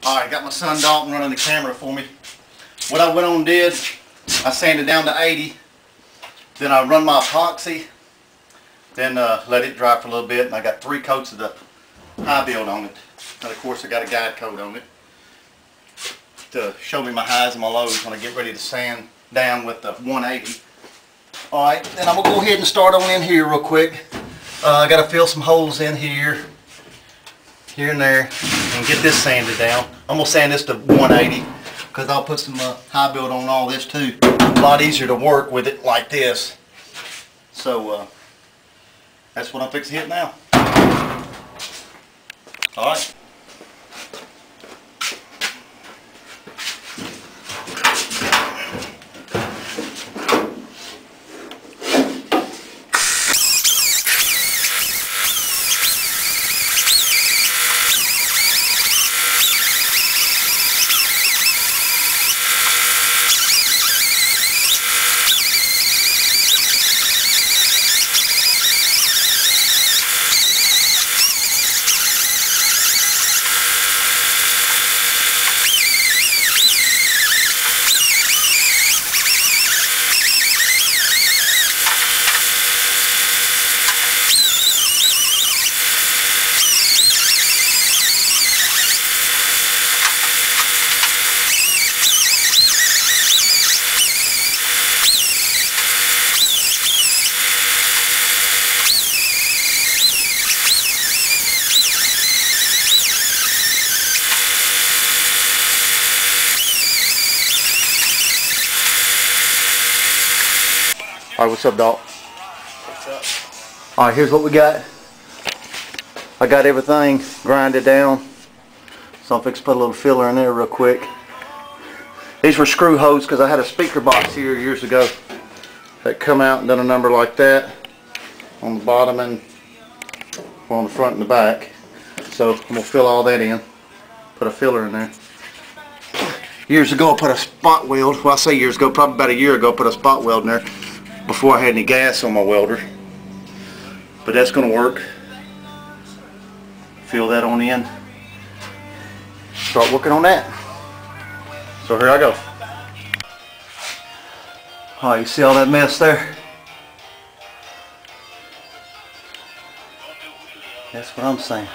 Alright, got my son Dalton running the camera for me. What I went on and did, I sanded down to 80, then I run my epoxy, then let it dry for a little bit, and I got 3 coats of the high build on it. And of course I got a guide coat on it to show me my highs and my lows when I get ready to sand down with the 180. Alright, then I'm going to go ahead and start on in here real quick. I got to fill some holes in here and there, and get this sanded down. I'm going to sand this to 180 because I'll put some high build on all this too. A lot easier to work with it like this. So that's what I'm fixing to hit now. Alright. Alright, what's up, Doc? What's up? Alright, here's what we got. I got everything grinded down. So I'm fixing to put a little filler in there real quick. These were screw holes because I had a speaker box here years ago that come out and done a number like that on the bottom and on the front and the back. So I'm going to fill all that in. Put a filler in there. Years ago I put a spot weld. Well, I say years ago, probably about a year ago I put a spot weld in there before I had any gas on my welder. But that's going to work. Fill that on in. Start working on that. So here I go. Alright, you see all that mess there? That's what I'm saying.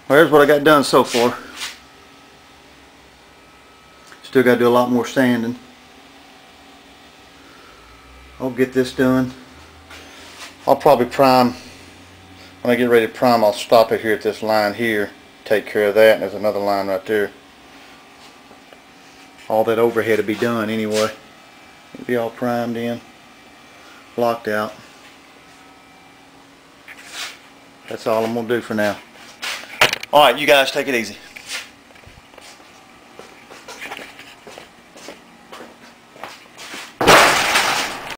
Well, here's what I got done so far. Still got to do a lot more sanding. I'll get this done. I'll probably prime. When I get ready to prime, I'll stop it here at this line here. Take care of that. And there's another line right there. All that overhead will be done anyway. It'll be all primed in. Blocked out. That's all I'm going to do for now. Alright, you guys take it easy.